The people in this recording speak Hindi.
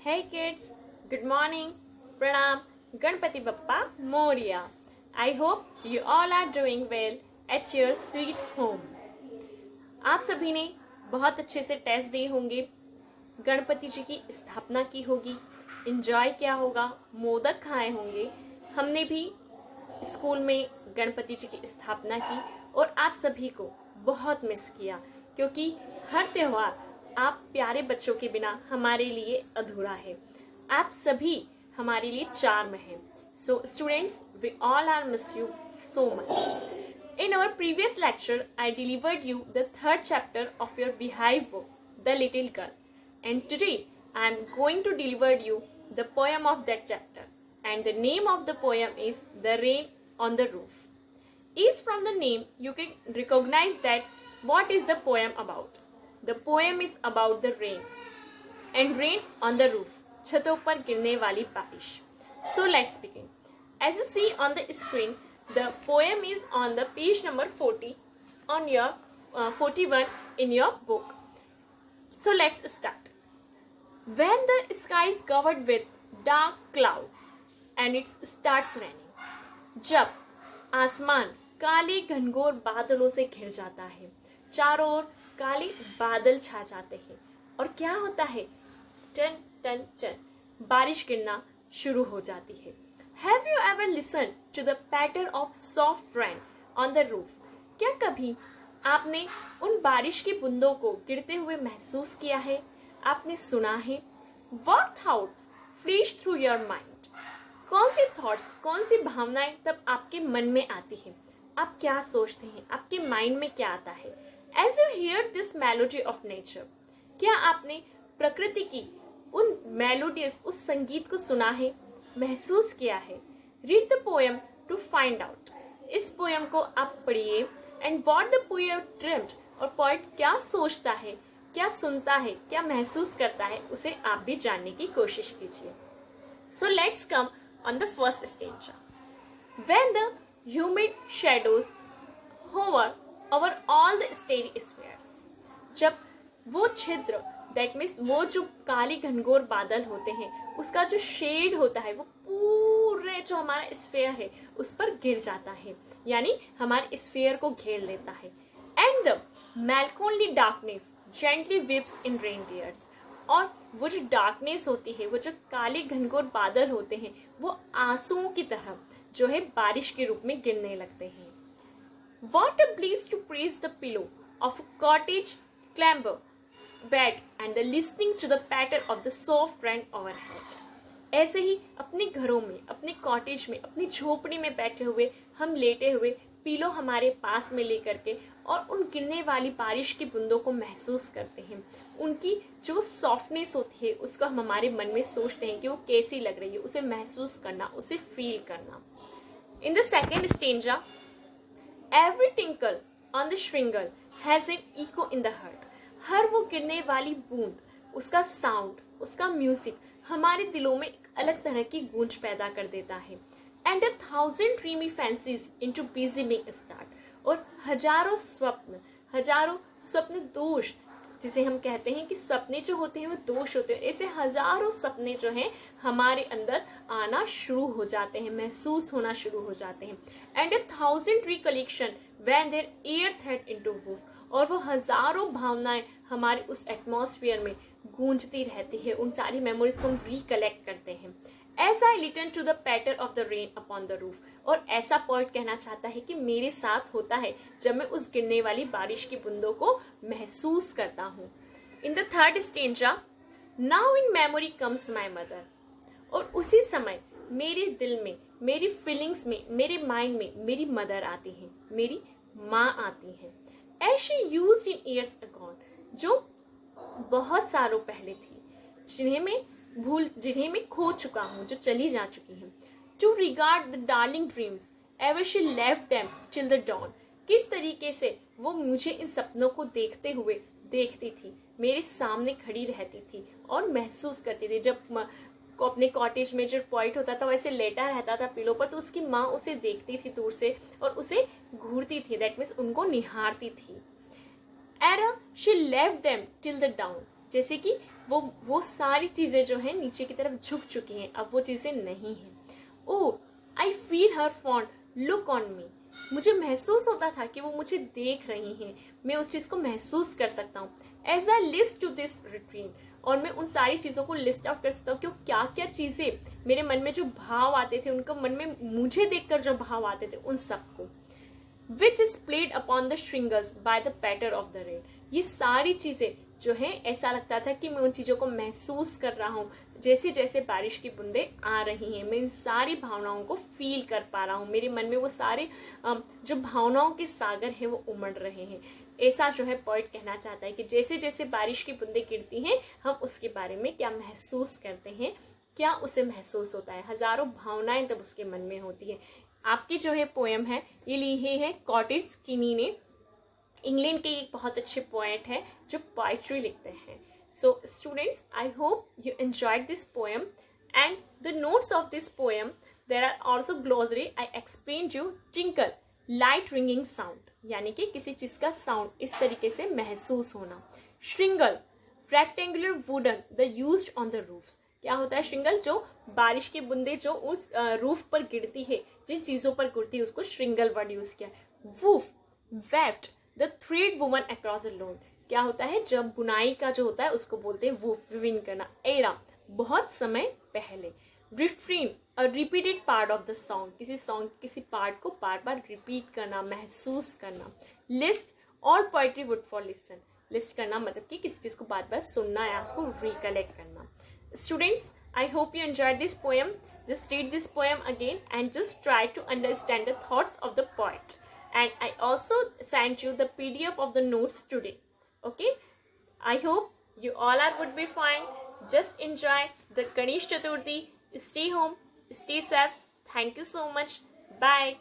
Hey kids, good morning, Pranam, Ganpati Bappa Moria. I hope you all are doing well at your sweet home. आप सभी ने बहुत अच्छे से टेस्ट दिए होंगे, गणपति जी की स्थापना की होगी, एंजॉय किया होगा, मोदक खाए होंगे। हमने भी स्कूल में गणपति जी की स्थापना की और आप सभी को बहुत मिस किया क्योंकि हर त्यौहार आप प्यारे बच्चों के बिना हमारे लिए अधूरा है। आप सभी हमारे लिए चार्म हैं। So students, we all are miss you so much. In our previous lecture, I delivered you the third chapter of your Beehive book, The Little Girl. And today, I am going to deliver you the poem of that chapter. And the name of the poem is The Rain on the Roof. Each from the name, you can recognize that what is the poem about. The poem is about the rain. And rain on the roof. छतों पर गिरने वाली बारिश. So let's begin. As you see on the screen, the poem is on the page number 40 on your 41 in your book. So let's start. When the sky is covered with dark clouds and it starts raining. जब आसमान काले घनघोर बादलों से घिर जाता है, चारों ओर काले बादल छा जाते हैं और क्या होता है, टन टन टन बारिश गिरना शुरू हो जाती है. Have you ever listened to the patter of soft rain on the roof? क्या कभी आपने उन बारिश की बूंदों को गिरते हुए महसूस किया है? आपने सुना है? What thoughts flash through your mind? कौन सी थॉट्स, कौन सी भावनाएं तब आपके मन में आती हैं? आप क्या सोचते हैं? आपके माइंड में क्या आता है? As you hear this melody of nature, क्या आपने प्रकृति की उन मेलोडीज, उस संगीत को सुना है, महसूस किया है? Read the poem to find out. इस पोयम को आप पढ़िए and what the poet dreamt, और पोएट क्या सोचता है, क्या सुनता है, क्या महसूस करता है, उसे आप भी जानने की कोशिश कीजिए. So let's come on the first stanza. When the humid shadows hover over all the starry spheres, जब वो छिद्र, दैट मीन्स वो जो काली घनघोर बादल होते हैं, उसका जो शेड होता है वो पूरे जो हमारा स्फेयर है उस पर गिर जाता है, यानी हमारे स्फेयर को घेर लेता है. And the melancholy darkness gently weeps in reindeers, और वो जो डार्कनेस होती है, वो जो काले घनघोर बादल होते हैं, वो आंसुओं की तरह जो है बारिश के रूप में गिरने लगते हैं. What a bliss to praise the pillow of a cottage clamber bed and the listening to the patter of the soft rain overhead. ऐसे ही अपने घरों में, अपने कॉटेज में, अपनी झोपड़ी में बैठे हुए, हम लेटे हुए, पिलो हमारे पास में लेकर के और उन गिरने वाली बारिश की बूंदों को महसूस करते हैं. उनकी जो सॉफ्टनेस होती है उसको हम हमारे मन में सोचते हैं कि वो कैसी लग रही है, उसे महसूस करना, उसे फील करना. In the second stanza, every tinkle on the shingle has an echo in the heart. हर वो गिरने वाली बूंद, उसका साउंड, उसका म्यूजिक हमारे दिलों में एक अलग तरह की गूंज पैदा कर देता है. And a thousand dreamy fancies into busy being start. और हजारों स्वप्न दोष, जिसे हम कहते हैं कि सपने जो होते हैं वो दोष होते हैं, ऐसे हजारों सपने जो हैं हमारे अंदर आना शुरू हो जाते हैं, महसूस होना शुरू हो जाते हैं. And a thousand recollection when their ear thread into woof. और वो हजारों भावनाएं हमारे उस एटमॉस्फेयर में गूंजती रहती है, उन सारी मेमोरीज को हम रिकलेक्ट करते हैं. As I listen to the patter of the rain upon the roof. और ऐसा पोएट कहना चाहता है कि मेरे साथ होता है जब मैं उस गिरने वाली बारिश की बूंदों को महसूस करता हूँ. In the third stanza, now in memory comes my mother. और उसी समय मेरे दिल में, मेरी फीलिंग्स में, मेरे माइंड में मेरी मदर आती है, मेरी माँ आती है. As she used in years ago, जो बहुत सालों पहले थी, जिन्हें मैं खो चुका हूँ, जो चली जा चुकी हैं. To regard the darling dreams, ever she left them till the dawn. किस तरीके से वो मुझे इन सपनों को देखते हुए देखती थी, मेरे सामने खड़ी रहती थी और महसूस करती थी. जब अपने कॉटेज में जो पॉइंट होता था वैसे लेटा रहता था पिलो पर, तो उसकी माँ उसे देखती थी दूर से और उसे घूरती थी, दैट मीन्स उनको निहारती थी. Era she left them till the dawn. जैसे कि वो सारी चीज़ें जो हैं नीचे की तरफ झुक चुकी हैं, अब वो चीज़ें नहीं हैं। Oh, I feel her fond look on me. मुझे महसूस होता था कि वो मुझे देख रही हैं, मैं उस चीज़ को महसूस कर सकता हूँ। As I listen to this refrain, और मैं उन सारी चीज़ों को लिस्ट आउट कर सकता हूँ कि क्या क्या चीज़ें मेरे मन में जो भाव आते थे, उनका मन में मुझे देखकर जो भाव आते थे, उन सबको। Which is played upon the shingles by the patter of the rain. ये सारी चीज़ें जो है, ऐसा लगता था कि मैं उन चीज़ों को महसूस कर रहा हूँ, जैसे जैसे बारिश की बूंदें आ रही हैं, मैं इन सारी भावनाओं को फील कर पा रहा हूँ। मेरे मन में वो सारे जो भावनाओं के सागर है वो उमड़ रहे हैं। ऐसा जो है पोइट कहना चाहता है कि जैसे जैसे बारिश की बूंदें गिरती हैं, हम उसके बारे में क्या महसूस करते हैं, क्या उसे महसूस होता है। हजारों भावनाएं तब उसके मन में होती है। आपकी जो है पोएम है, ये लिखी है कॉटेज किनी ने। इंग्लैंड के एक बहुत अच्छे पोएट है जो पोइट्री लिखते हैं। So students, I hope you enjoyed this poem and the notes of this poem there are also glossary. I explain you tinkle light ringing sound, यानी कि किसी चीज का साउंड इस तरीके से महसूस होना। Shingle rectangular wooden the used on the roofs. क्या होता है श्रिंगल? जो बारिश की बूंदे जो उस रूफ पर गिरती है, जिन चीजों पर गिरती है, उसको श्रिंगल वर्ड यूज किया। Woof weft the thread woman across the lawn. क्या होता है? जब बुनाई का जो होता है उसको बोलते हैं वूफ, विविन करना। एरा बहुत समय पहले। Refrain a repeated part of the song, किसी सॉन्ग किसी पार्ट को बार बार रिपीट करना, महसूस करना। List all poetry would for listen. List करना मतलब कि किसी चीज को बार बार सुनना या उसको रिकलेक्ट करना। Students, I hope you enjoyed this poem. Just read this poem again and just try to understand the thoughts of the poet. And I also sent you the PDF of the notes today. Okay? I hope you all would be fine. Just enjoy the Ganesh Chaturthi. Stay home. Stay safe. Thank you so much. Bye.